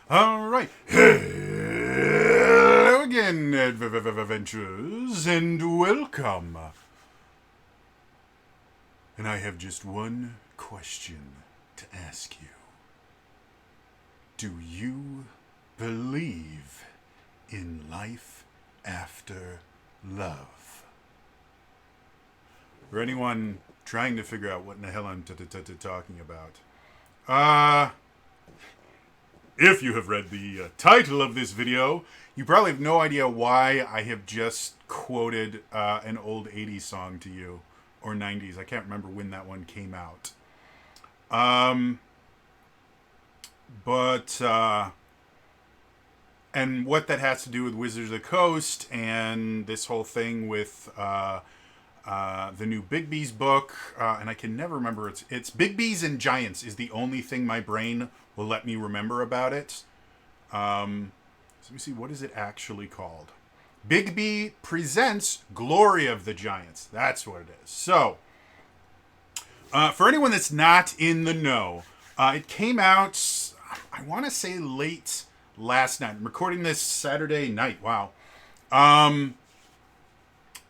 All right. Hello again, adventurers, and welcome. And I have just one question to ask you. Do you believe in life after love? For anyone trying to figure out what in the hell I'm talking about, uh, if you have read the title of this video, you probably have no idea why I have just quoted an old 80s song to you, or 90s. I can't remember when that one came out. Um, but, and what that has to do with Wizards of the Coast and this whole thing with the new Big B's book, and I can never remember. It's Big B's and Giants is the only thing my brain will let me remember about it. So let me see, what is it actually called? Big B presents Glory of the Giants. That's what it is. So, for anyone that's not in the know, it came out, I want to say late last night. I'm recording this Saturday night. Wow.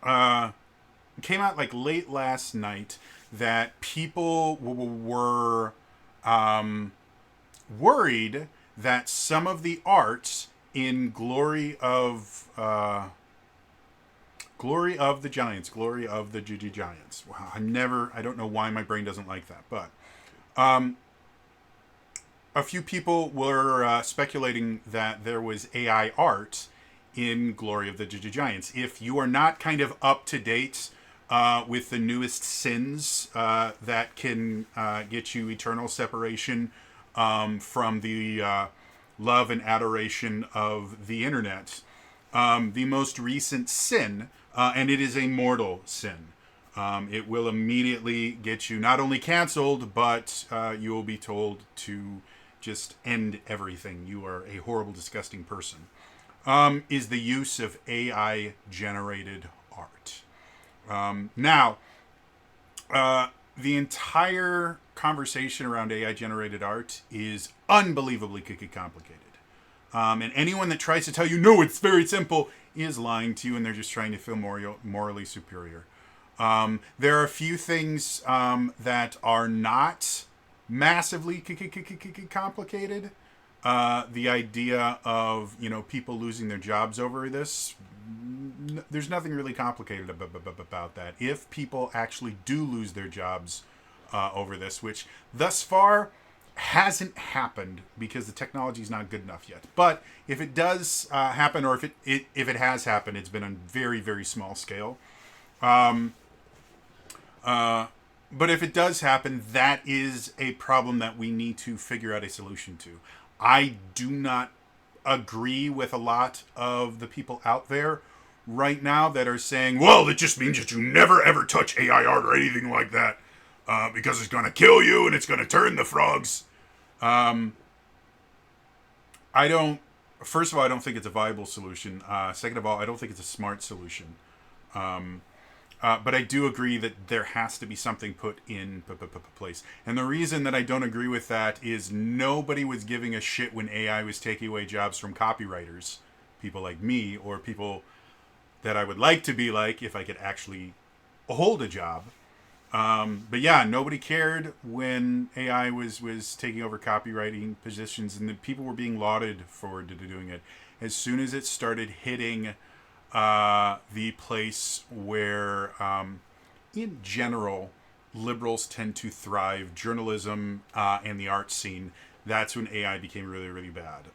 It came out like late last night that people were worried that some of the art in Glory of the Giants, Glory of the Giants. Wow, I don't know why my brain doesn't like that, but a few people were speculating that there was AI art in Glory of the Giants. If you are not kind of up to date with the newest sins that can get you eternal separation from the love and adoration of the internet, the most recent sin, and it is a mortal sin. It will immediately get you not only canceled, but you will be told to just end everything. You are a horrible, disgusting person. Is the use of AI generated art. Now, the entire conversation around AI generated art is unbelievably complicated. And anyone that tries to tell you, no, it's very simple, is lying to you, and they're just trying to feel morally superior. There are a few things that are not massively complicated. The idea of, people losing their jobs over this, there's nothing really complicated about that. If people actually do lose their jobs over this, which thus far hasn't happened because the technology is not good enough yet. But if it does happen, or if it has happened, it's been on very, very small scale. But if it does happen, that is a problem that we need to figure out a solution to. I do not agree with a lot of the people out there right now that are saying, well, it just means that you never ever touch AI art or anything like that because it's going to kill you and it's going to turn the frogs. I don't, first of all, I don't think it's a viable solution. Second of all, I don't think it's a smart solution. But I do agree that there has to be something put in place. And the reason that I don't agree with that is nobody was giving a shit when AI was taking away jobs from copywriters, people like me, or people that I would like to be like if I could actually hold a job. But yeah, nobody cared when AI was taking over copywriting positions, and the people were being lauded for doing it. As soon as it started hitting the place where, in general, liberals tend to thrive, journalism and the art scene, that's when AI became really, really bad.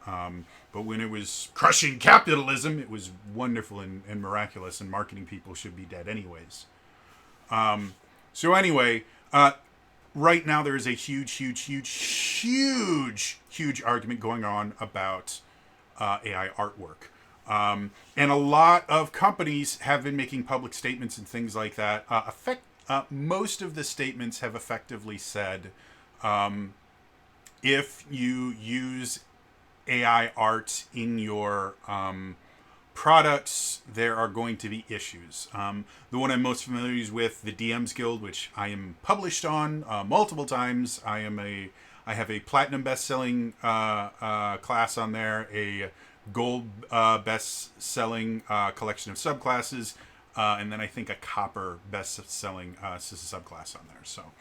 But when it was crushing capitalism, it was wonderful and miraculous, and marketing people should be dead anyways. So anyway, right now there is a huge argument going on about AI artwork. And a lot of companies have been making public statements and things like that. Most of the statements have effectively said, if you use AI art in your products, there are going to be issues. The one I'm most familiar with, the DMs Guild, which I am published on multiple times. I am a I have a platinum best-selling class on there, a gold best-selling collection of subclasses, and then I think a copper best-selling subclass on there. So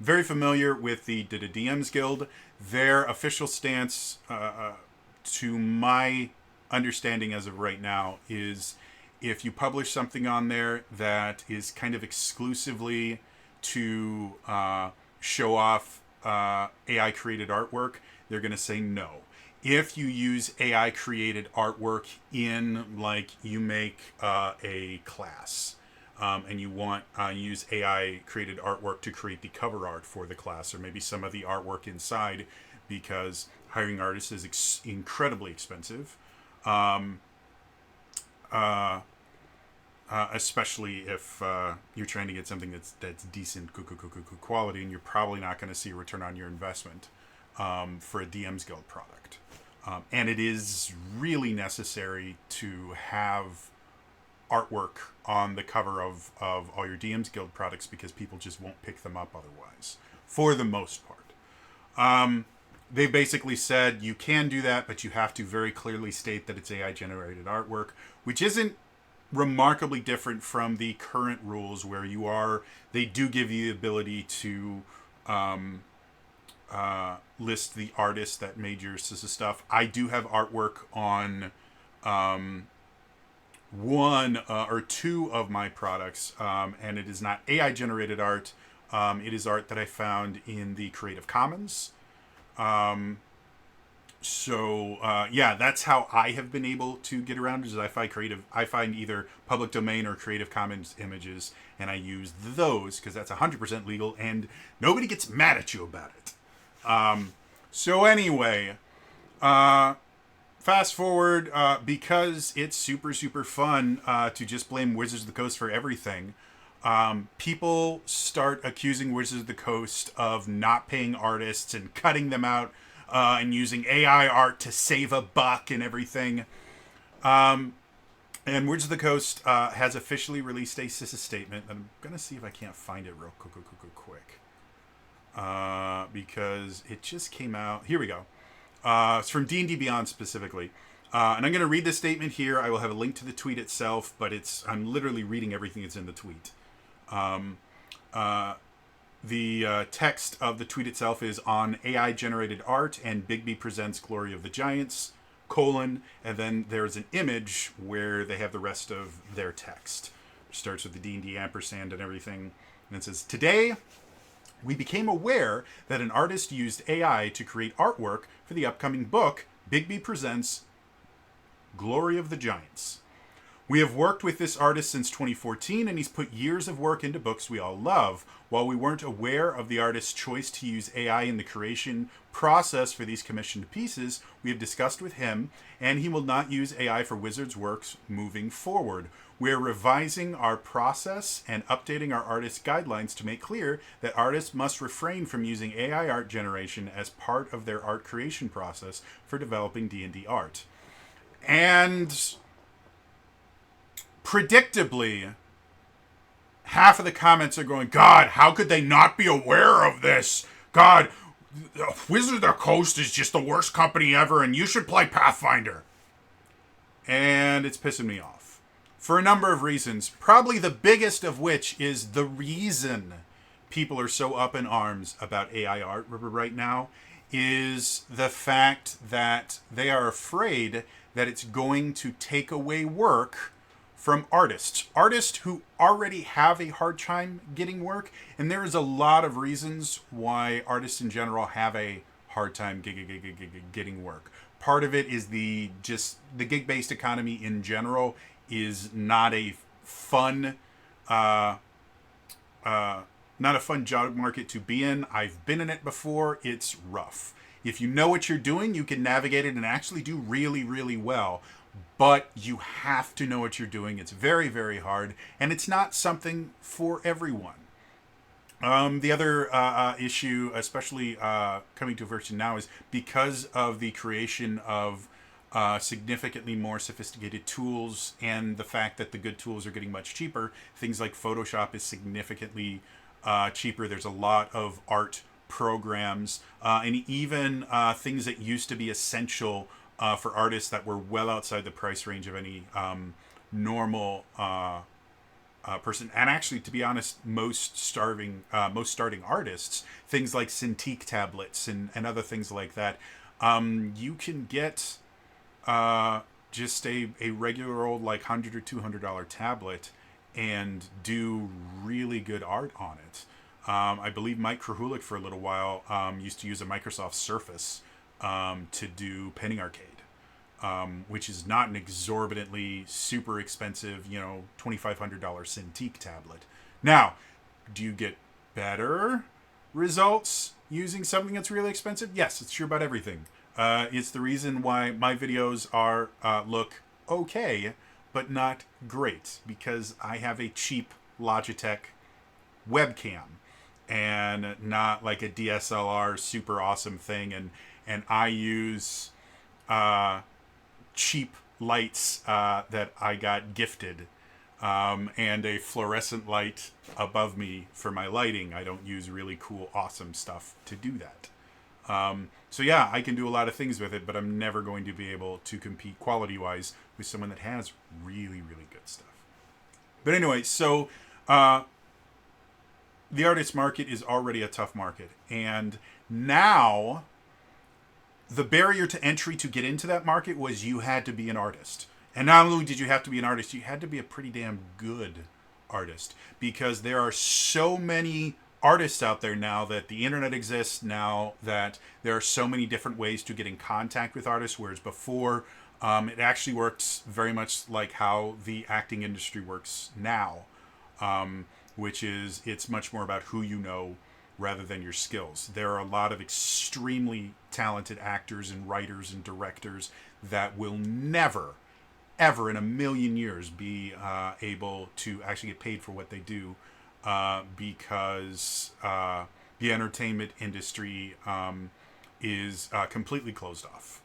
very familiar with the DMs Guild. Their official stance, to my understanding as of right now, is if you publish something on there that is kind of exclusively to show off AI created artwork, they're going to say no. If you use AI created artwork in, like, you make a class, and you want use AI created artwork to create the cover art for the class, or maybe some of the artwork inside, because hiring artists is incredibly expensive, especially if you're trying to get something that's decent quality, and you're probably not going to see a return on your investment for a DMs Guild product. And it is really necessary to have artwork on the cover of all your DMs Guild products, because people just won't pick them up otherwise, for the most part. They basically said you can do that, but you have to very clearly state that it's AI generated artwork, which isn't remarkably different from the current rules, where they do give you the ability to list the artist that made your stuff. I do have artwork on one or two of my products, and it is not AI generated art. It is art that I found in the Creative Commons. Yeah, that's how I have been able to get around it. Is I find either public domain or Creative Commons images, and I use those because that's 100% legal and nobody gets mad at you about it. So anyway, fast forward, because it's super, super fun to just blame Wizards of the Coast for everything. People start accusing Wizards of the Coast of not paying artists and cutting them out, and using AI art to save a buck and everything. And Wizards of the Coast has officially released a CISA statement. I'm going to see if I can't find it real quick. Because it just came out. Here we go. It's from D&D Beyond specifically. And I'm going to read the statement here. I will have a link to the tweet itself, but I'm literally reading everything that's in the tweet. The text of the tweet itself is on AI generated art and Bigby presents Glory of the Giants, : and then there's an image where they have the rest of their text. It starts with the D&D ampersand and everything. And it says, "Today, we became aware that an artist used AI to create artwork for the upcoming book, Bigby Presents Glory of the Giants. We have worked with this artist since 2014, and he's put years of work into books we all love. While we weren't aware of the artist's choice to use AI in the creation process for these commissioned pieces, we have discussed with him, and he will not use AI for Wizards' works moving forward. We're revising our process and updating our artist guidelines to make clear that artists must refrain from using AI art generation as part of their art creation process for developing D&D art." And predictably, half of the comments are going, "God, how could they not be aware of this? God, Wizards of the Coast is just the worst company ever, and you should play Pathfinder." And it's pissing me off for a number of reasons, probably the biggest of which is the reason people are so up in arms about AI art right now is the fact that they are afraid that it's going to take away work from artists who already have a hard time getting work. And there is a lot of reasons why artists in general have a hard time getting work. Part of it is the gig-based economy in general is not a fun job market to be in. I've been in it before. It's rough. If you know what you're doing, you can navigate it and actually do really, really well. But you have to know what you're doing. It's very, very hard, and it's not something for everyone. The other issue, especially coming to fruition now, is because of the creation of significantly more sophisticated tools and the fact that the good tools are getting much cheaper. Things like Photoshop is significantly cheaper. There's a lot of art programs, and even things that used to be essential for artists that were well outside the price range of any normal person. And actually, to be honest, most starting artists, things like Cintiq tablets and other things like that, you can get just a regular old like $100 or $200 tablet and do really good art on it. I believe Mike Krahulik for a little while used to use a Microsoft Surface to do Penny Arcade. Which is not an exorbitantly super expensive, $2,500 Cintiq tablet. Now, do you get better results using something that's really expensive? Yes, it's true about everything. It's the reason why my videos are look okay, but not great, because I have a cheap Logitech webcam and not like a DSLR super awesome thing, and I use cheap lights that I got gifted, and a fluorescent light above me for my lighting. I don't use really cool, awesome stuff to do that. So yeah, I can do a lot of things with it, but I'm never going to be able to compete quality-wise with someone that has really, really good stuff. But anyway, so the artist market is already a tough market, and now the barrier to entry to get into that market was you had to be an artist. And not only did you have to be an artist, you had to be a pretty damn good artist, because there are so many artists out there now that the internet exists, now that there are so many different ways to get in contact with artists, whereas before it actually works very much like how the acting industry works now, which is it's much more about who you know rather than your skills. There are a lot of extremely talented actors and writers and directors that will never, ever in a million years be able to actually get paid for what they do, because the entertainment industry is completely closed off.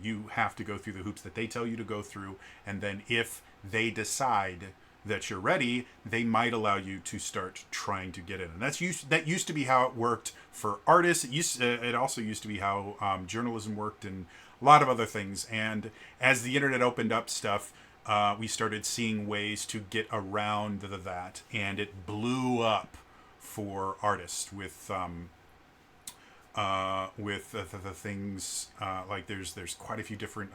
You have to go through the hoops that they tell you to go through, and then if they decide that you're ready, they might allow you to start trying to get in. And that used to be how it worked for artists. It also used to be how journalism worked and a lot of other things. And as the internet opened up stuff, we started seeing ways to get around that, and it blew up for artists with the things like there's quite a few different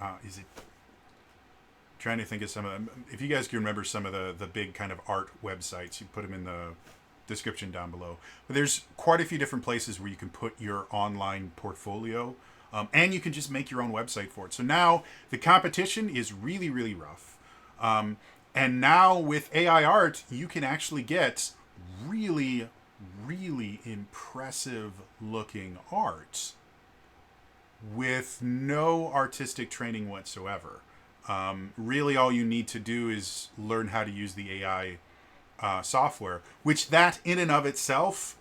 trying to think of some of them. If you guys can remember some of the big kind of art websites, you put them in the description down below. But there's quite a few different places where you can put your online portfolio, and you can just make your own website for it. So now the competition is really, really rough. And now with AI art, you can actually get really, really impressive looking art with no artistic training whatsoever. Really all you need to do is learn how to use the AI software, which that in and of itself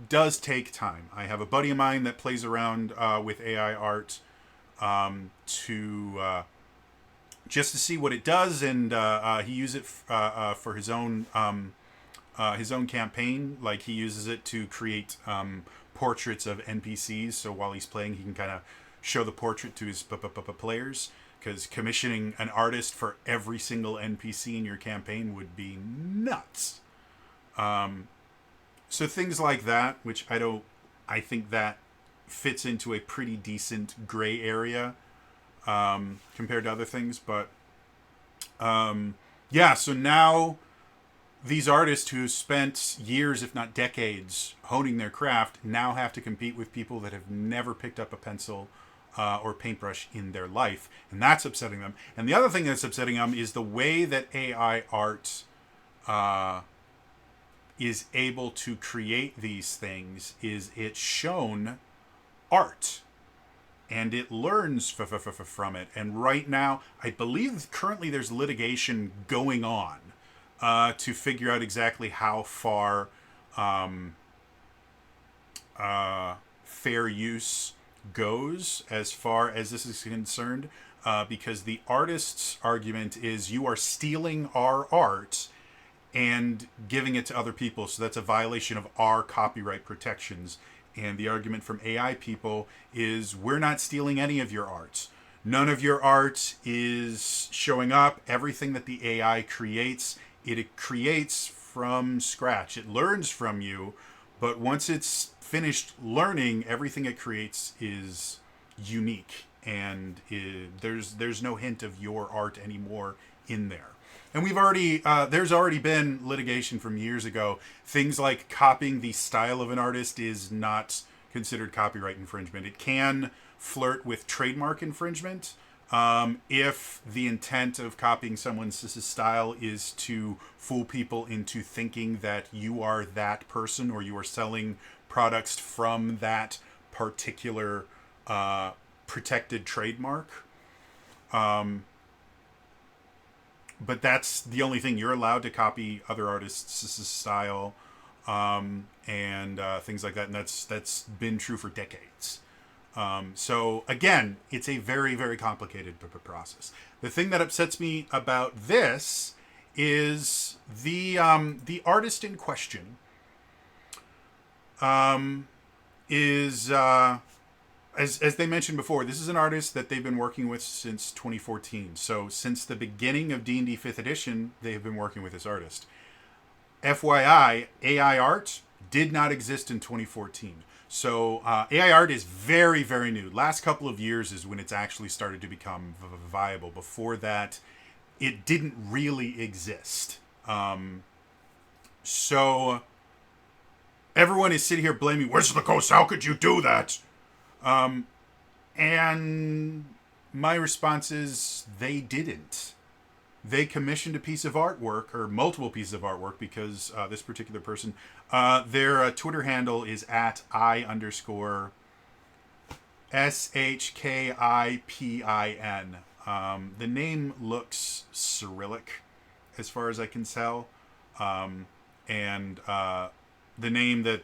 does take time. I have a buddy of mine that plays around with AI art to just to see what it does, and he uses it for his own campaign. Like he uses it to create portraits of NPCs, so while he's playing, he can kind of show the portrait to his players. Because commissioning an artist for every single NPC in your campaign would be nuts. So things like that, which I think that fits into a pretty decent gray area compared to other things. But yeah, so now these artists who spent years, if not decades, honing their craft now have to compete with people that have never picked up a pencil or paintbrush in their life, and that's upsetting them. And the other thing that's upsetting them is the way that AI art is able to create these things is it's shown art, and it learns from it. And right now, I believe currently there's litigation going on to figure out exactly how far fair use goes as far as this is concerned, because the artist's argument is you are stealing our art and giving it to other people, so that's a violation of our copyright protections, And the argument from AI people is we're not stealing any of your art. None of your art is showing up. Everything that the AI creates, it creates from scratch. It learns from you, but once it's finished learning, everything it creates is unique, and there's no hint of your art anymore in there. And we've already there's already been litigation from years ago. Things like copying the style of an artist is not considered copyright infringement. It can flirt with trademark infringement if the intent of copying someone's style is to fool people into thinking that you are that person, or you are selling products from that particular protected trademark. But that's the only thing. You're allowed to copy other artists' style and things like that, and that's been true for decades. So again, it's a very, very complicated process. The thing that upsets me about this is the artist in question is as they mentioned before, this is an artist that they've been working with since 2014. So since the beginning of D&D 5th edition, they have been working with this artist. FYI, AI art did not exist in 2014. So AI art is very, very new. Last couple of years is when it's actually started to become viable. Before that, it didn't really exist. So everyone is sitting here blaming Wizards of the Coast. How could you do that? And my response is they didn't. They commissioned a piece of artwork, or multiple pieces of artwork, because this particular person, their Twitter handle is at @I_SHKIPIN. The name looks Cyrillic, as far as I can tell. And the name that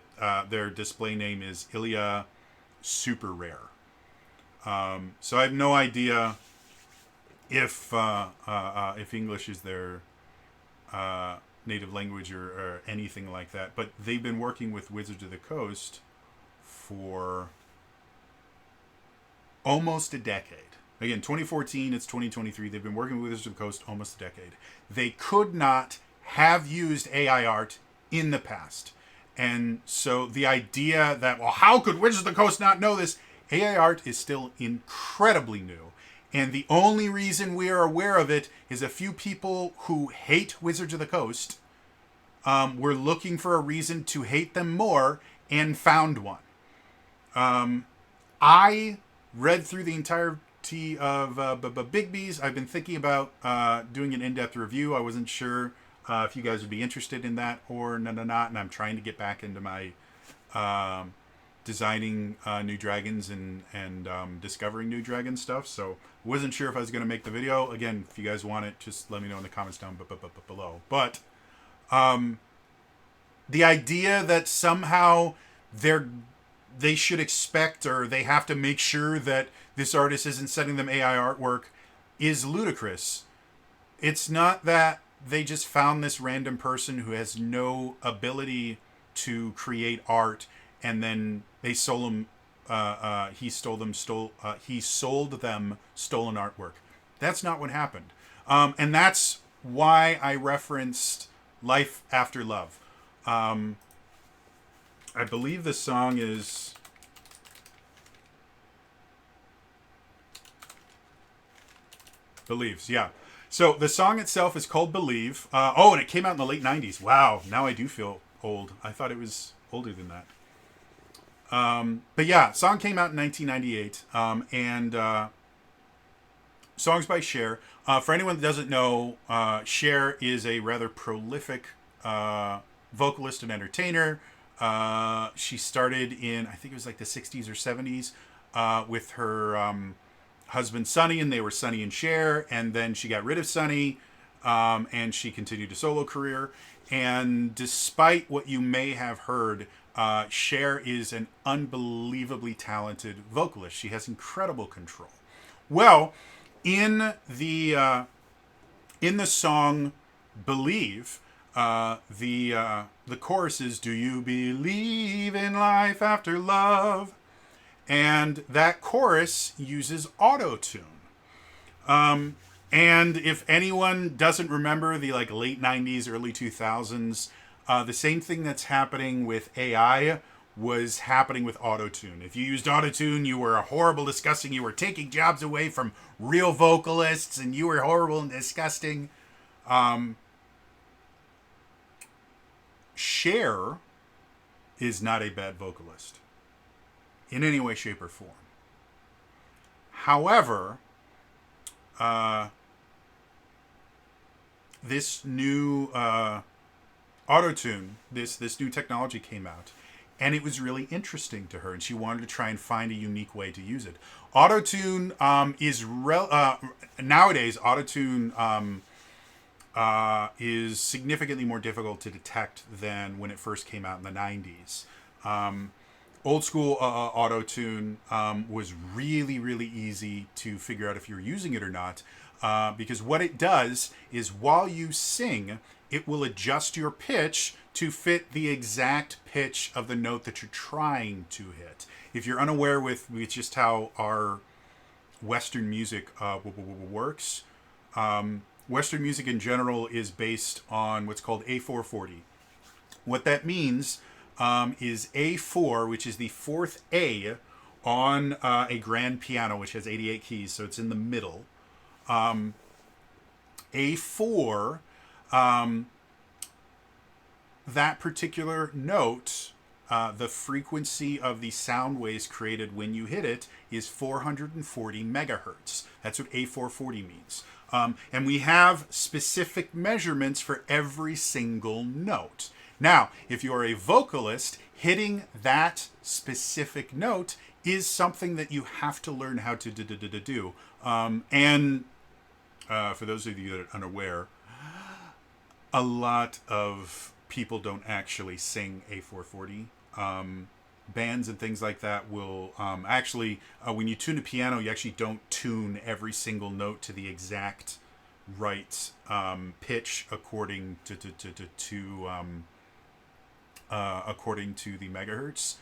their display name is Ilya Super Rare. So I have no idea if English is their native language or anything like that. But they've been working with Wizards of the Coast for almost a decade. Again, 2014, it's 2023. They've been working with Wizards of the Coast almost a decade. They could not have used AI art in the past. And so the idea that, well, how could Wizards of the Coast not know this? AI art is still incredibly new. And the only reason we are aware of it is a few people who hate Wizards of the Coast were looking for a reason to hate them more and found one. I read through the entirety of Bigby's. I've been thinking about doing an in-depth review. I wasn't sure if you guys would be interested in that or not, and I'm trying to get back into my designing new dragons and discovering new dragon stuff. So wasn't sure if I was going to make the video. Again, if you guys want it, just let me know in the comments down below. But the idea that somehow they should expect, or they have to make sure that this artist isn't sending them AI artwork is ludicrous. It's not that they just found this random person who has no ability to create art, and then they sold him. He sold them stolen artwork. That's not what happened, and that's why I referenced "Life After Love." I believe the song is "Believes." Yeah. So the song itself is called "Believe." And it came out in the late '90s. Wow. Now I do feel old. I thought it was older than that. But yeah, song came out in 1998, and songs by Cher. For anyone that doesn't know, Cher is a rather prolific vocalist and entertainer. She started in, I think it was like the 60s or 70s, with her husband Sonny, and they were Sonny and Cher, and then she got rid of Sonny, and she continued a solo career. And despite what you may have heard, Cher is an unbelievably talented vocalist. She has incredible control. Well, in the song "Believe," The chorus is "Do you believe in life after love?" And that chorus uses auto tune. And if anyone doesn't remember the like late '90s, early 2000s, the same thing that's happening with AI was happening with autotune. If you used autotune, you were horrible, disgusting. You were taking jobs away from real vocalists, and you were horrible and disgusting. Cher is not a bad vocalist in any way, shape, or form. However, this new autotune, this new technology came out, and it was really interesting to her, and she wanted to try and find a unique way to use it. Autotune nowadays. Autotune is significantly more difficult to detect than when it first came out in the '90s. Old school auto-tune was really, really easy to figure out if you're using it or not, because what it does is while you sing, it will adjust your pitch to fit the exact pitch of the note that you're trying to hit. If you're unaware with just how our Western music works, Western music in general is based on what's called A440. What that means is A4, which is the fourth A on a grand piano, which has 88 keys, so it's in the middle. A4, that particular note, the frequency of the sound waves created when you hit it is 440 megahertz. That's what A440 means. And we have specific measurements for every single note. Now, if you're a vocalist, hitting that specific note is something that you have to learn how to do. And for those of you that are unaware, a lot of people don't actually sing A440. Bands and things like that will when you tune a piano, you actually don't tune every single note to the exact right pitch according to according to the megahertz.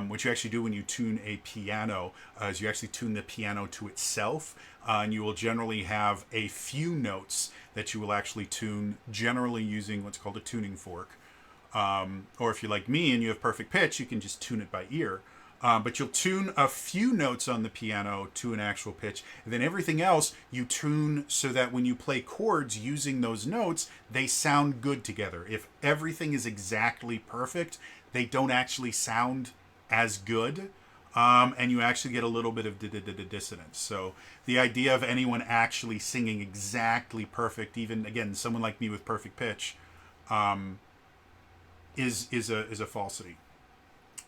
What you actually do when you tune a piano is you actually tune the piano to itself, and you will generally have a few notes that you will actually tune, generally using what's called a tuning fork. Or if you're like me and you have perfect pitch, you can just tune it by ear. But you'll tune a few notes on the piano to an actual pitch, and then everything else you tune so that when you play chords using those notes, they sound good together. If everything is exactly perfect, they don't actually sound as good, and you actually get a little bit of dissonance. So the idea of anyone actually singing exactly perfect, even again someone like me with perfect pitch, is a falsity.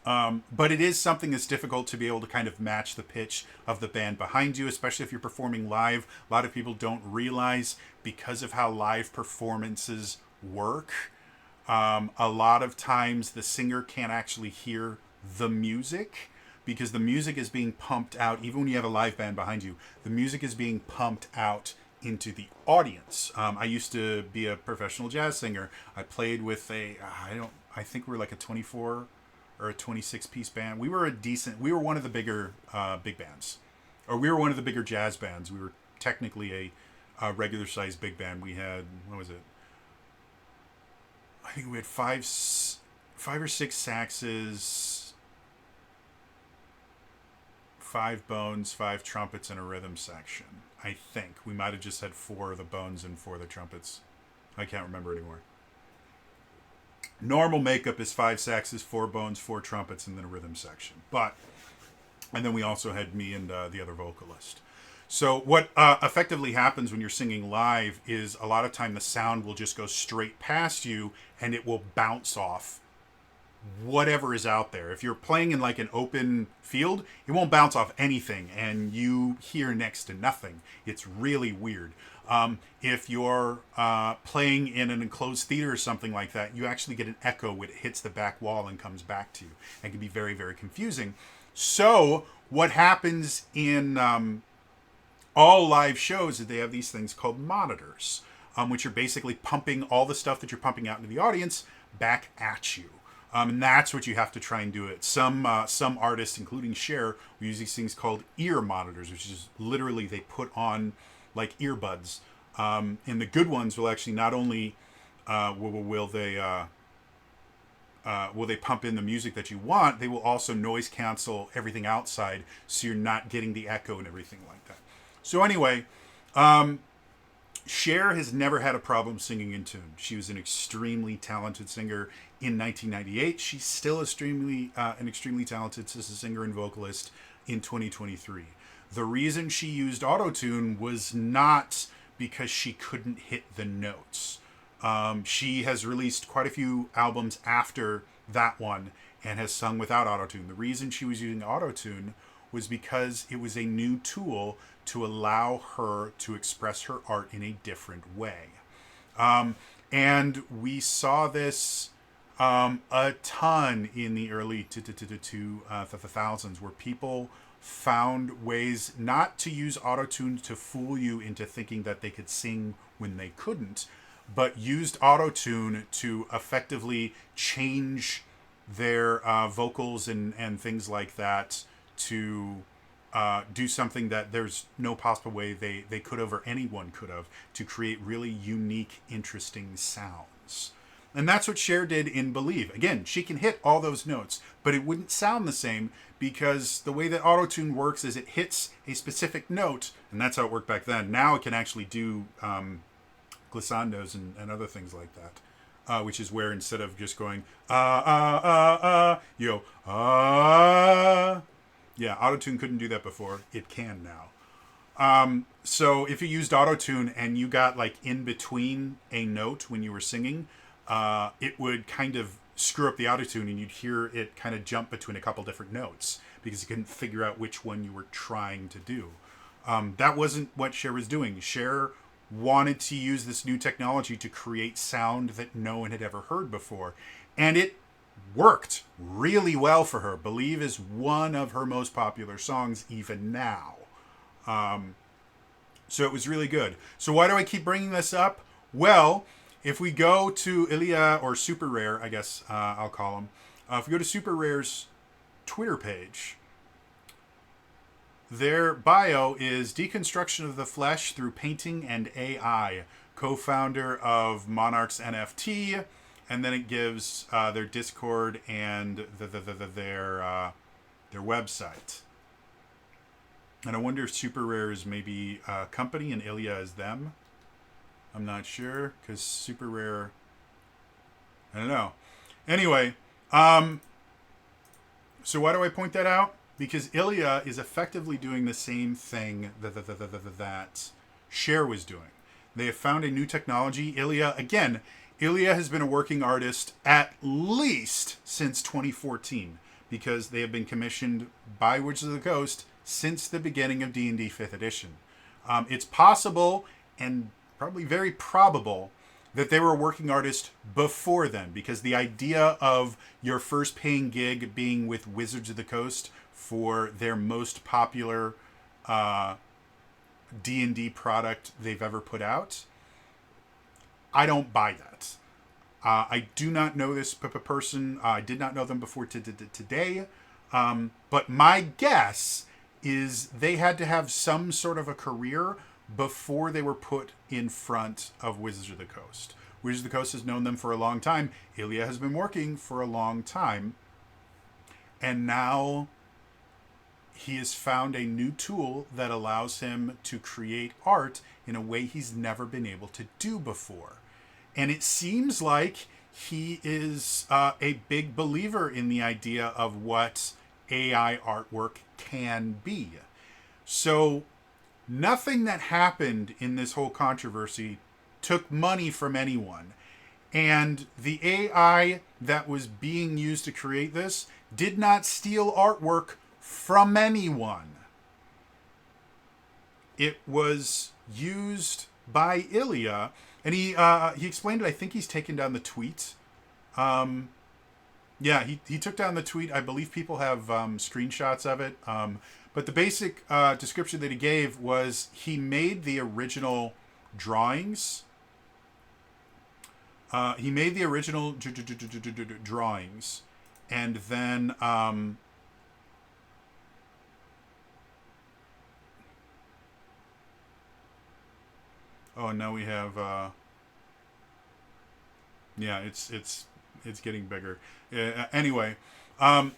But it is something that's difficult to be able to kind of match the pitch of the band behind you, especially if you're performing live. A lot of people don't realize, because of how live performances work, a lot of times the singer can't actually hear the music because the music is being pumped out. Even when you have a live band behind you, the music is being pumped out into the audience. I used to be a professional jazz singer. I played with I think we were like a 24 or a 26 piece band. We were one of the bigger big bands, or we were one of the bigger jazz bands. We were technically a regular sized big band. We had, what was it? I think we had five or six saxes, 5 bones, 5 trumpets, and a rhythm section. I think we might have just had 4 of the bones and 4 of the trumpets. I can't remember anymore. Normal makeup is 5 saxes, 4 bones, 4 trumpets, and then a rhythm section. And then we also had me and the other vocalist. So what effectively happens when you're singing live is a lot of time the sound will just go straight past you and it will bounce off whatever is out there. If you're playing in like an open field, it won't bounce off anything and you hear next to nothing. It's really weird. If you're playing in an enclosed theater or something like that, you actually get an echo when it hits the back wall and comes back to you. It can be very, very confusing. So what happens in all live shows is they have these things called monitors. which are basically pumping all the stuff that you're pumping out into the audience back at you. And that's what you have to try and do it. Some artists, including Cher, will use these things called ear monitors, which is literally they put on like earbuds. And the good ones will actually not only will they pump in the music that you want, they will also noise cancel everything outside, so you're not getting the echo and everything like that. So anyway, Cher has never had a problem singing in tune. She was an extremely talented singer in 1998. She's still an extremely talented singer and vocalist in 2023. The reason she used autotune was not because she couldn't hit the notes. She has released quite a few albums after that one and has sung without autotune. The reason she was using autotune was because it was a new tool to allow her to express her art in a different way. And we saw this a ton in the early 2000s, where people found ways not to use autotune to fool you into thinking that they could sing when they couldn't, but used autotune to effectively change their vocals and things like that to do something that there's no possible way they could have or anyone could have, to create really unique, interesting sounds. And that's what Cher did in Believe. Again, she can hit all those notes, but it wouldn't sound the same because the way that autotune works is it hits a specific note, and that's how it worked back then. Now it can actually do glissandos and other things like that, which is where instead of just going you go yeah, autotune couldn't do that before. It can now. So if you used autotune and you got like in between a note when you were singing, it would kind of screw up the autotune, and you'd hear it kind of jump between a couple different notes because it couldn't figure out which one you were trying to do. That wasn't what Cher was doing. Cher wanted to use this new technology to create sound that no one had ever heard before, and it worked really well for her. Believe is one of her most popular songs even now. So it was really good. So why do I keep bringing this up? Well, if we go to Ilya, or Super Rare, I guess I'll call him. If we go to Super Rare's Twitter page, their bio is Deconstruction of the Flesh Through Painting and AI, co-founder of Monarchs NFT, and then it gives their Discord and their website. And I wonder if Super Rare is maybe a company and Ilya is them. I'm not sure, because Super Rare, I don't know. Anyway, so why do I point that out? Because Ilya is effectively doing the same thing that Cher was doing. They have found a new technology. Ilya has been a working artist at least since 2014, because they have been commissioned by Wizards of the Coast since the beginning of D&D 5th edition. It's possible and probably very probable that they were a working artist before then, because the idea of your first paying gig being with Wizards of the Coast for their most popular D&D product they've ever put out, I don't buy that. I do not know this person. I did not know them before today. But my guess is they had to have some sort of a career before they were put in front of Wizards of the Coast. Wizards of the Coast has known them for a long time. Ilya has been working for a long time. And now he has found a new tool that allows him to create art in a way he's never been able to do before. And it seems like he is a big believer in the idea of what AI artwork can be. So nothing that happened in this whole controversy took money from anyone. And the AI that was being used to create this did not steal artwork from anyone. It was used by Ilya, and he explained it. I think he's taken down the tweet. He took down the tweet. I believe people have screenshots of it. But the basic description that he gave was he made the original drawings He made the original drawings, and then oh, now we have yeah, it's getting bigger. Anyway, um,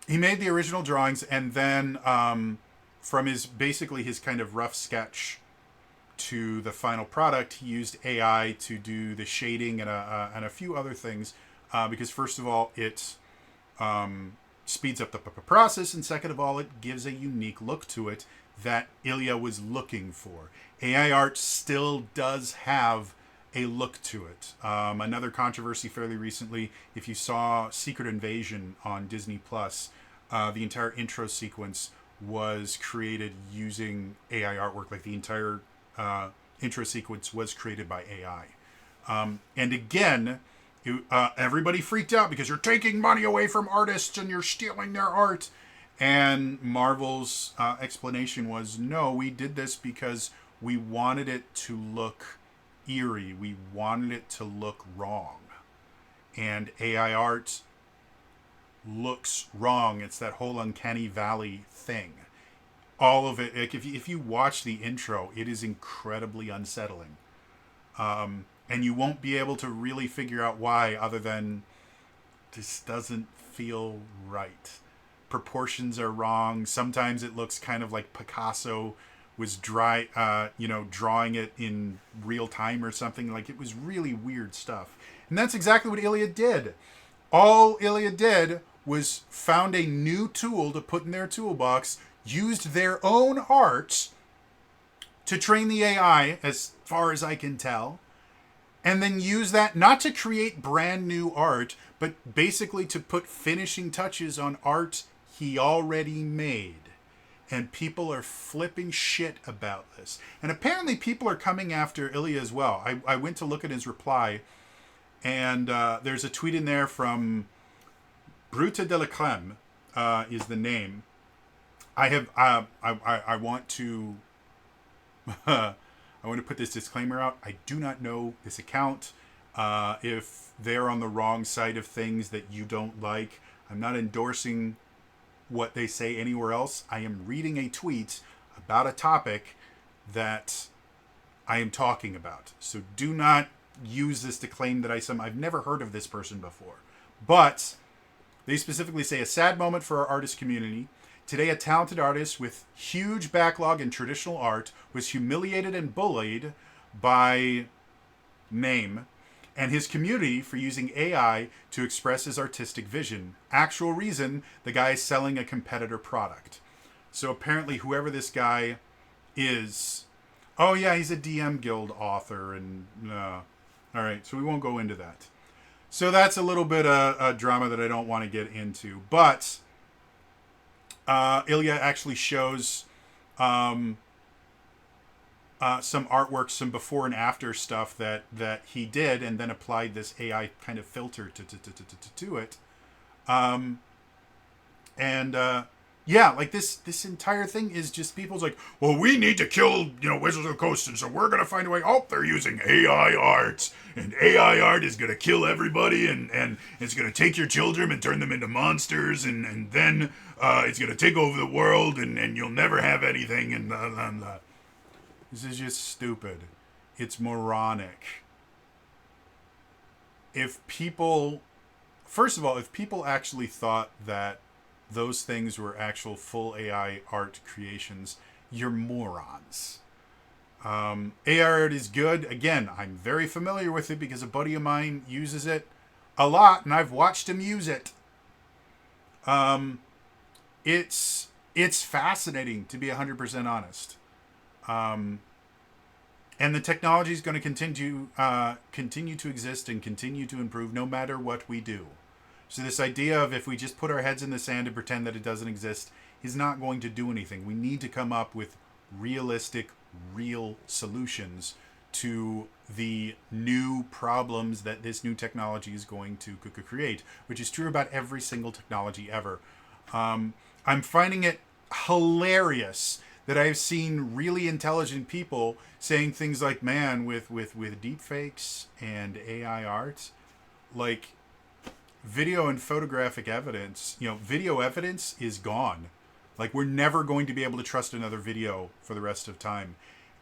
he made the original drawings, and then from his basically his kind of rough sketch to the final product, he used AI to do the shading and a few other things. Because first of all, it speeds up the process, and second of all, it gives a unique look to it that Ilya was looking for. AI art still does have a look to it. Another controversy fairly recently, if you saw Secret Invasion on Disney Plus, the entire intro sequence was created using AI artwork. Like the entire intro sequence was created by AI. And again, everybody freaked out because you're taking money away from artists and you're stealing their art. And Marvel's explanation was, no, we did this because we wanted it to look eerie. We wanted it to look wrong. And AI art looks wrong. It's that whole uncanny valley thing. All of it, like if you watch the intro, it is incredibly unsettling. And you won't be able to really figure out why, other than this doesn't feel right. Proportions are wrong. Sometimes it looks kind of like Picasso was drawing it in real time or something. Like, it was really weird stuff. And that's exactly what Ilya did. All Ilya did was found a new tool to put in their toolbox, used their own art to train the AI, as far as I can tell, and then use that not to create brand new art, but basically to put finishing touches on art he already made. And people are flipping shit about this. And apparently people are coming after Ilya as well. I went to look at his reply, and there's a tweet in there from Bruta de la Creme, is the name. I want to I want to put this disclaimer out. I do not know this account. If they're on the wrong side of things that you don't like, I'm not endorsing what they say anywhere else. I am reading a tweet about a topic that I am talking about. So do not use this to claim that I've never heard of this person before. But they specifically say, a sad moment for our artist community. Today, a talented artist with huge backlog in traditional art was humiliated and bullied by name and his community for using AI to express his artistic vision. Actual reason, the guy is selling a competitor product. So apparently whoever this guy is, oh yeah, he's a DM Guild author, and all right, so we won't go into that. So that's a little bit of drama that I don't want to get into. But Ilya actually shows some artwork, some before and after stuff that he did, and then applied this AI kind of filter to it. Yeah, like this entire thing is just people's like, well, we need to kill, Wizards of the Coast, and so we're going to find a way. Oh, they're using AI art, and AI art is going to kill everybody, and it's going to take your children and turn them into monsters, and then it's going to take over the world, and you'll never have anything, and This is just stupid. It's moronic. First of all, if people actually thought that those things were actual full AI art creations, you're morons. AI art is good. Again, I'm very familiar with it because a buddy of mine uses it a lot, and I've watched him use it. It's fascinating, to be 100% honest. And the technology is going to continue to exist and continue to improve no matter what we do. So this idea of if we just put our heads in the sand and pretend that it doesn't exist is not going to do anything. We need to come up with realistic, real solutions to the new problems that this new technology is going to create, which is true about every single technology ever. I'm finding it hilarious that I've seen really intelligent people saying things like, man, with deep fakes and AI art, like video and photographic evidence, video evidence is gone. Like, we're never going to be able to trust another video for the rest of time.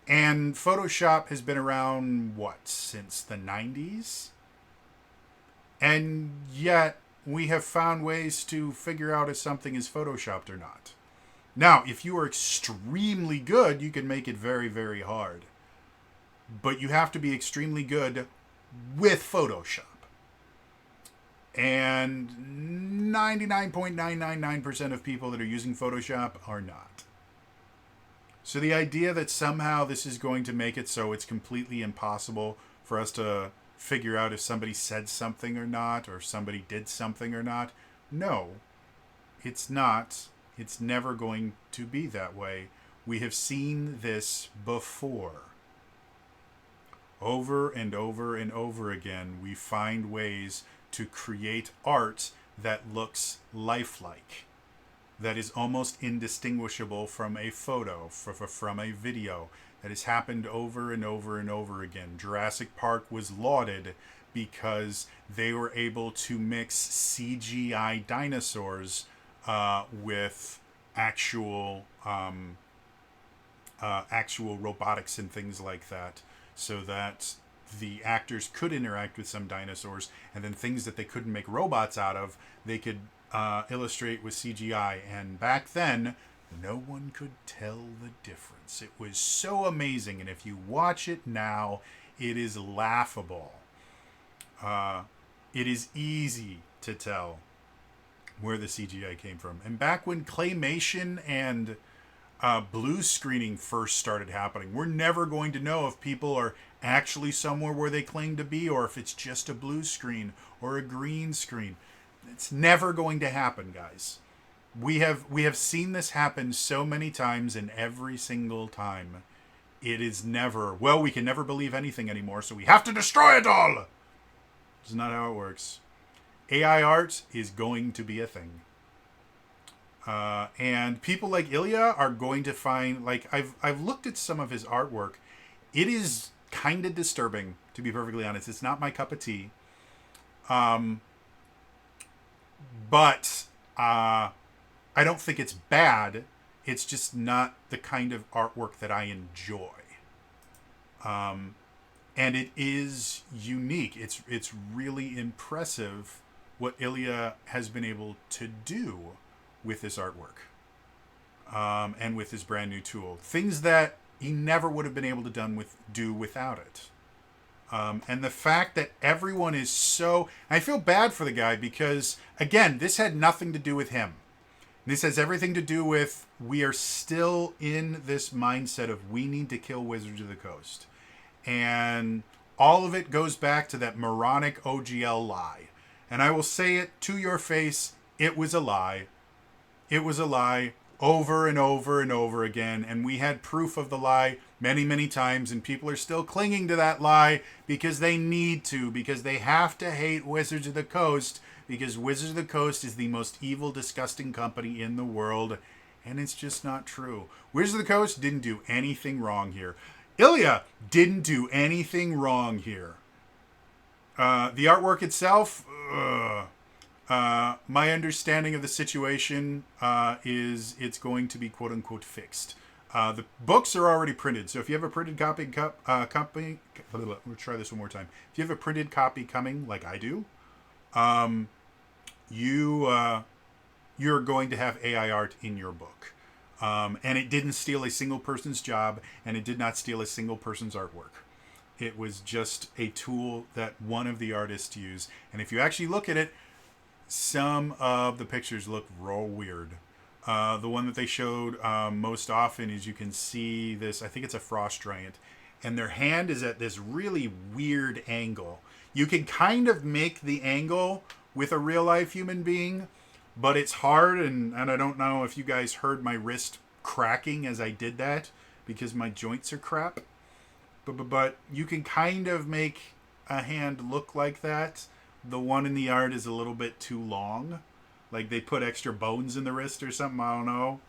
And Photoshop has been around, what, since the 90s? And yet, we have found ways to figure out if something is photoshopped or not. Now, if you are extremely good, you can make it very, very hard. But you have to be extremely good with Photoshop. And 99.999% of people that are using Photoshop are not. So the idea that somehow this is going to make it so it's completely impossible for us to figure out if somebody said something or not, or somebody did something or not, no, it's not. It's never going to be that way. We have seen this before. Over and over and over again, we find ways to create art that looks lifelike, that is almost indistinguishable from a photo, from a video. That has happened over and over and over again. Jurassic Park was lauded because they were able to mix CGI dinosaurs with actual robotics and things like that, so that the actors could interact with some dinosaurs, and then things that they couldn't make robots out of, they could illustrate with CGI. And back then, no one could tell the difference. It was so amazing, and if you watch it now, it is laughable. It is easy to tell where the CGI came from. And back when claymation and blue screening first started happening, we're never going to know if people are actually somewhere where they claim to be, or if it's just a blue screen or a green screen. It's never going to happen, guys. We have seen this happen so many times, and every single time it is never, well, we can never believe anything anymore, so we have to destroy it all. It's not how it works. AI art is going to be a thing. And people like Ilya are going to find, like, I've looked at some of his artwork. It is kind of disturbing, to be perfectly honest. It's not my cup of tea. But I don't think it's bad. It's just not the kind of artwork that I enjoy. And it is unique. It's really impressive what Ilya has been able to do with this artwork. And with his brand new tool. Things that he never would have been able to do without it. And the fact that everyone is so... I feel bad for the guy because, again, this had nothing to do with him. This has everything to do with, we are still in this mindset of we need to kill Wizards of the Coast. And all of it goes back to that moronic OGL lie. And I will say it to your face, it was a lie. It was a lie over and over and over again. And we had proof of the lie many, many times. And people are still clinging to that lie because they need to. Because they have to hate Wizards of the Coast. Because Wizards of the Coast is the most evil, disgusting company in the world. And it's just not true. Wizards of the Coast didn't do anything wrong here. Ilya didn't do anything wrong here. The artwork itself... my understanding of the situation is it's going to be quote-unquote fixed. The books are already printed, so if you have a printed copy, we'll try this one more time. If you have a printed copy coming, like I do, you're going to have AI art in your book. And it didn't steal a single person's job, and it did not steal a single person's artwork. It was just a tool that one of the artists used. And if you actually look at it, some of the pictures look real weird. The one that they showed most often is you can see this, I think it's a frost giant, and their hand is at this really weird angle. You can kind of make the angle with a real life human being, but it's hard, and I don't know if you guys heard my wrist cracking as I did that because my joints are crap. But you can kind of make a hand look like that. The one in the art is a little bit too long. Like they put extra bones in the wrist or something, I don't know.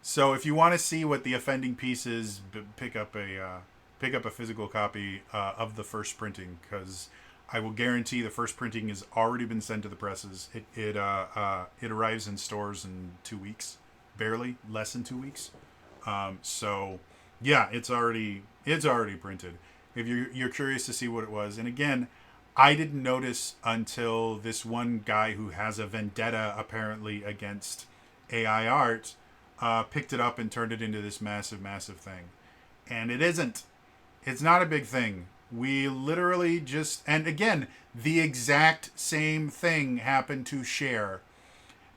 So if you want to see what the offending piece is, pick up a physical copy of the first printing, because I will guarantee the first printing has already been sent to the presses. It arrives in stores in 2 weeks, barely less than 2 weeks. So yeah, it's already printed. If you're curious to see what it was, and again, I didn't notice until this one guy who has a vendetta apparently against AI art picked it up and turned it into this massive, massive thing. And it isn't. It's not a big thing. We literally just, and again, the exact same thing happened to Cher.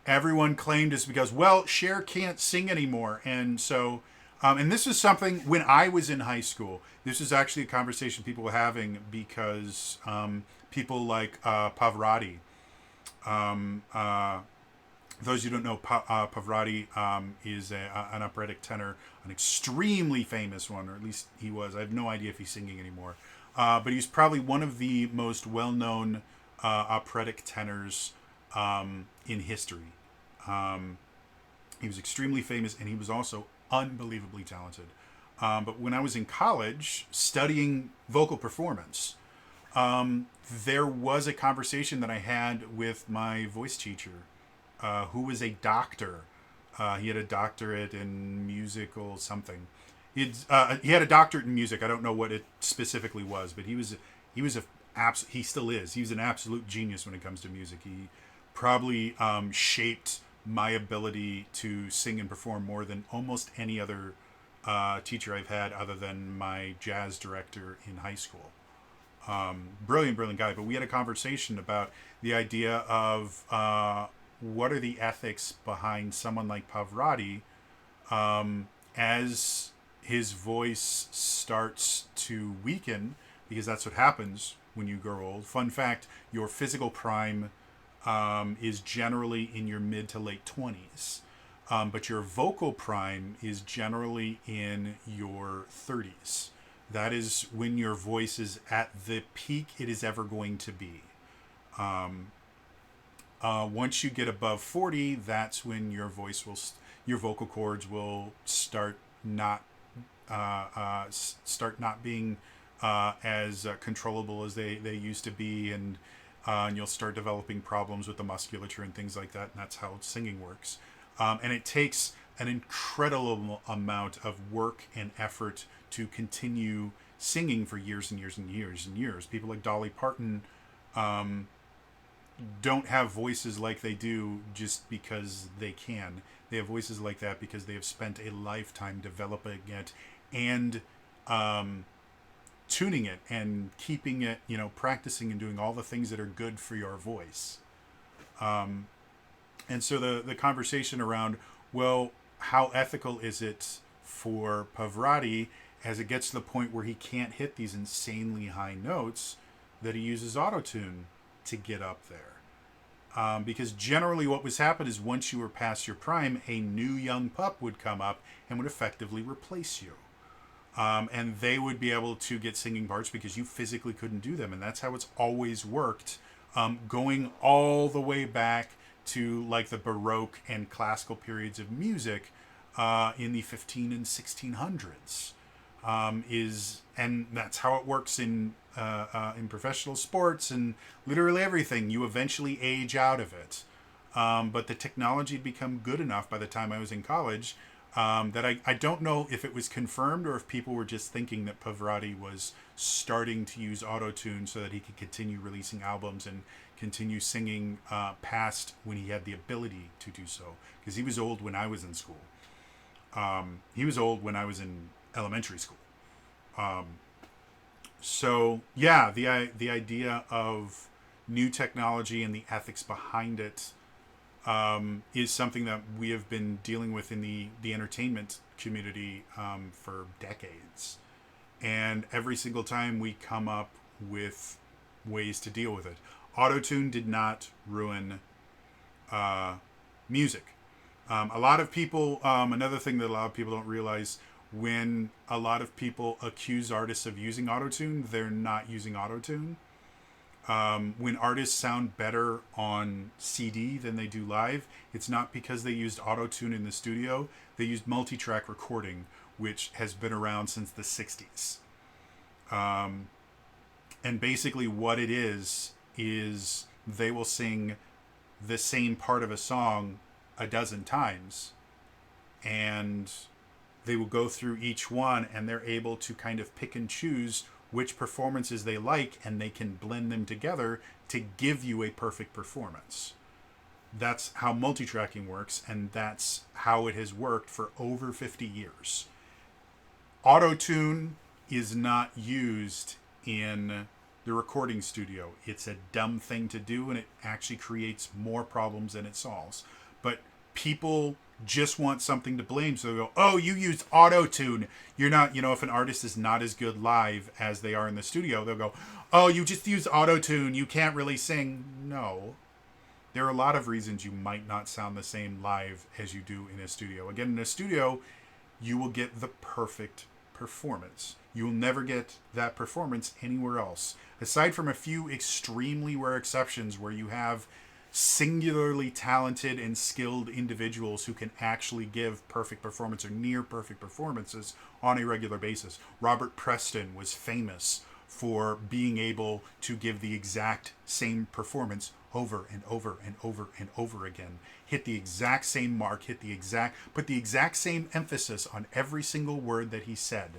Everyone claimed it's because, well, Cher can't sing anymore. And so, and this is something when I was in high school, this is actually a conversation people were having because people like Pavarotti, um, uh, those who don't know, Pavarotti is an operatic tenor, an extremely famous one, or at least he was. I have no idea if he's singing anymore. But he's probably one of the most well-known operatic tenors in history. He was extremely famous, and he was also unbelievably talented. But when I was in college studying vocal performance, there was a conversation that I had with my voice teacher, who was a doctor. He had a doctorate in musical something. He had a doctorate in music. I don't know what it specifically was, but he still is. He was an absolute genius when it comes to music. He probably shaped my ability to sing and perform more than almost any other teacher I've had, other than my jazz director in high school. Brilliant, brilliant guy. But we had a conversation about the idea of what are the ethics behind someone like Pavarotti as his voice starts to weaken, because that's what happens when you grow old. Fun fact, your physical prime is generally in your mid to late 20s. But your vocal prime is generally in your 30s. That is when your voice is at the peak it is ever going to be. Once you get above 40, that's when your your vocal cords will start not being as controllable as they used to be, and you'll start developing problems with the musculature and things like that. And that's how singing works. And it takes an incredible amount of work and effort to continue singing for years and years and years and years. People like Dolly Parton don't have voices like they do just because they can. They have voices like that because they have spent a lifetime developing it and tuning it and keeping it, practicing and doing all the things that are good for your voice. And so the conversation around, well, how ethical is it for Pavarotti as it gets to the point where he can't hit these insanely high notes that he uses autotune to get up there? Because generally what was happening is once you were past your prime, a new young pup would come up and would effectively replace you. And they would be able to get singing parts because you physically couldn't do them. And that's how it's always worked, going all the way back to like the Baroque and classical periods of music in the 15 and 1600s. And that's how it works in professional sports and literally everything. You eventually age out of it. But the technology had become good enough by the time I was in college that I don't know if it was confirmed or if people were just thinking that Pavarotti was starting to use autotune so that he could continue releasing albums and continue singing past when he had the ability to do so. Because he was old when I was in school. He was old when I was in elementary school. So yeah, the idea of new technology and the ethics behind it is something that we have been dealing with in the entertainment community for decades. And every single time we come up with ways to deal with it. Autotune did not ruin music. A lot of people, another thing that a lot of people don't realize, when a lot of people accuse artists of using autotune, they're not using autotune. When artists sound better on CD than they do live, it's not because they used auto-tune in the studio. They used multi-track recording, which has been around since the 60s. And basically what it is they will sing the same part of a song a dozen times, and they will go through each one, and they're able to kind of pick and choose which performances they like, and they can blend them together to give you a perfect performance. That's how multi-tracking works, and that's how it has worked for over 50 years. Auto-tune is not used in the recording studio. It's a dumb thing to do, and it actually creates more problems than it solves. But people just want something to blame, so they go, oh, you used auto-tune. You're not, if an artist is not as good live as they are in the studio, they'll go, oh, you just use auto-tune. You can't really sing. No. There are a lot of reasons you might not sound the same live as you do in a studio. Again, in a studio, you will get the perfect performance. You will never get that performance anywhere else. Aside from a few extremely rare exceptions where you have singularly talented and skilled individuals who can actually give perfect performance or near perfect performances on a regular basis. Robert Preston was famous for being able to give the exact same performance over and over and over and over again. Hit the exact same mark, put the exact same emphasis on every single word that he said.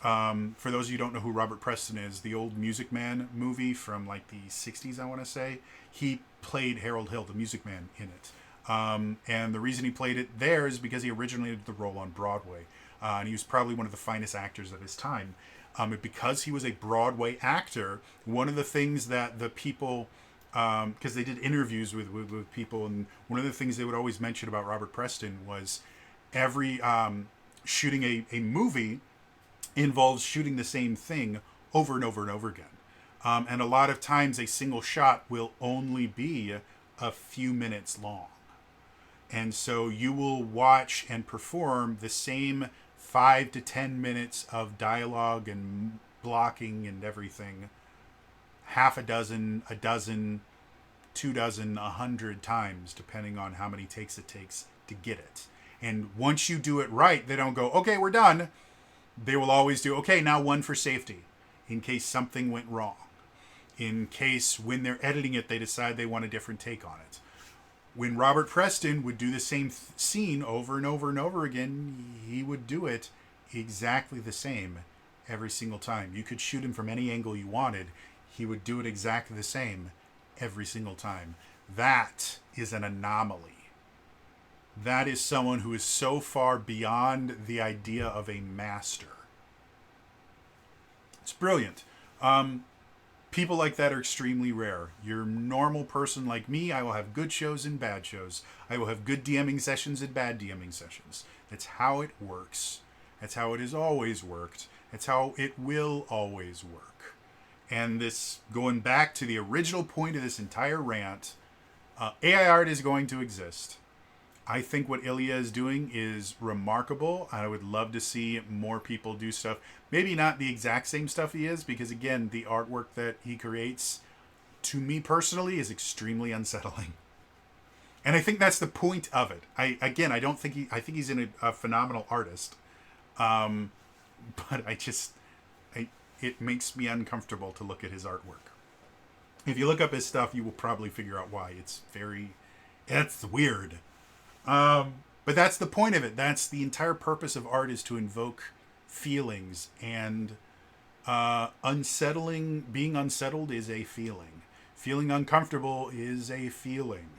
For those of you who don't know who Robert Preston is, the old Music Man movie from like the 60s, I want to say, he played Harold Hill, the Music Man, in it. And the reason he played it there is because he originated the role on Broadway. And he was probably one of the finest actors of his time. Because he was a Broadway actor, one of the things that the people, because they did interviews with people, and one of the things they would always mention about Robert Preston was every shooting a movie involves shooting the same thing over and over and over again. And a lot of times a single shot will only be a few minutes long. And so you will watch and perform the same 5 to 10 minutes of dialogue and blocking and everything half a dozen, 24, 100 times, depending on how many takes it takes to get it. And once you do it right, they don't go, okay, we're done. They will always do, okay, now one for safety, in case something went wrong. In case when they're editing it, they decide they want a different take on it. When Robert Preston would do the same scene over and over and over again, he would do it exactly the same every single time. You could shoot him from any angle you wanted. He would do it exactly the same every single time. That is an anomaly. That is someone who is so far beyond the idea of a master. It's brilliant. People like that are extremely rare. Your normal person like me, I will have good shows and bad shows. I will have good DMing sessions and bad DMing sessions. That's how it works. That's how it has always worked. That's how it will always work. And this, going back to the original point of this entire rant, AI art is going to exist. I think what Ilya is doing is remarkable. I would love to see more people do stuff. Maybe not the exact same stuff he is, because again, the artwork that he creates, to me personally, is extremely unsettling. And I think that's the point of it. I think he's a phenomenal artist. But it makes me uncomfortable to look at his artwork. If you look up his stuff, you will probably figure out why. It's weird. But that's the point of it. That's the entire purpose of art, is to invoke feelings, and being unsettled is a feeling. Feeling uncomfortable is a feeling.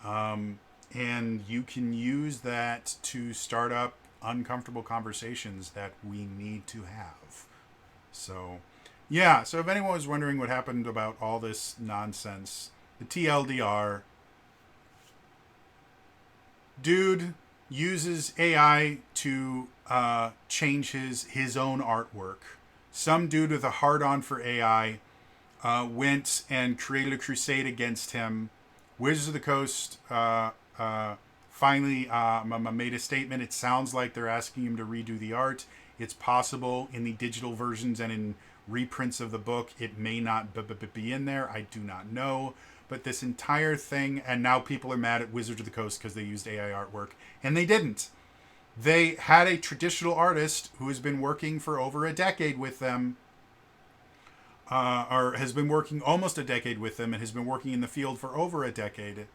And you can use that to start up uncomfortable conversations that we need to have. So, yeah. So if anyone was wondering what happened about all this nonsense, the TLDR, dude uses AI to change his own artwork. Some dude with a hard-on for AI went and created a crusade against him. Wizards of the Coast finally made a statement. It sounds like they're asking him to redo the art. It's possible in the digital versions and in reprints of the book. It may not be in there. I do not know. But this entire thing, and now people are mad at Wizards of the Coast because they used AI artwork, and they didn't. They had a traditional artist who has been working for over a decade with them, or has been working almost a decade with them, and has been working in the field for over a decade,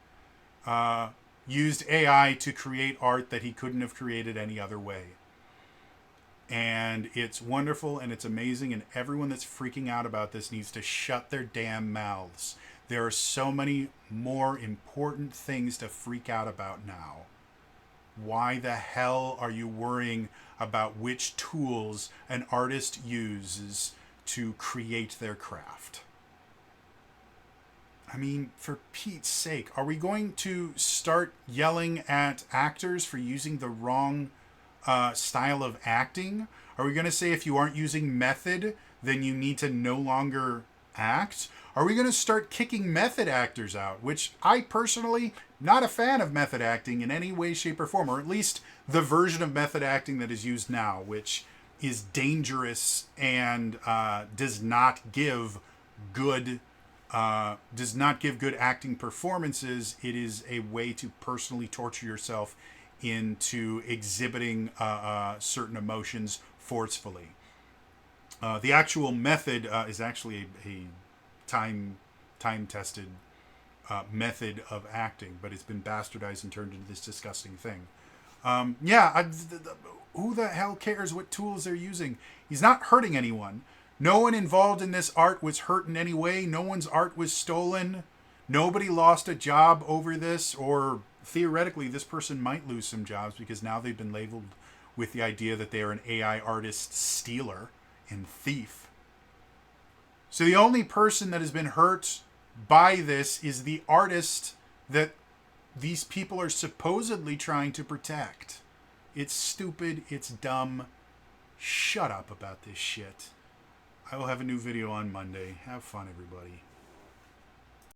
used AI to create art that he couldn't have created any other way. And it's wonderful and it's amazing, and everyone that's freaking out about this needs to shut their damn mouths. There are so many more important things to freak out about now. Why the hell are you worrying about which tools an artist uses to create their craft? I mean, for Pete's sake, are we going to start yelling at actors for using the wrong style of acting? Are we going to say if you aren't using method, then you need to no longer act? Are we going to start kicking method actors out? Which I personally, not a fan of method acting in any way, shape, or form, or at least the version of method acting that is used now, which is dangerous and does not give good acting performances. It is a way to personally torture yourself into exhibiting certain emotions forcefully. The actual method is actually a time-tested method of acting, but it's been bastardized and turned into this disgusting thing. Who the hell cares what tools they're using? He's not hurting anyone. No one involved in this art was hurt in any way. No one's art was stolen. Nobody lost a job over this, or theoretically this person might lose some jobs because now they've been labeled with the idea that they are an AI artist stealer and thief. So the only person that has been hurt by this is the artist that these people are supposedly trying to protect. It's stupid. It's dumb. Shut up about this shit. I will have a new video on Monday. Have fun, everybody.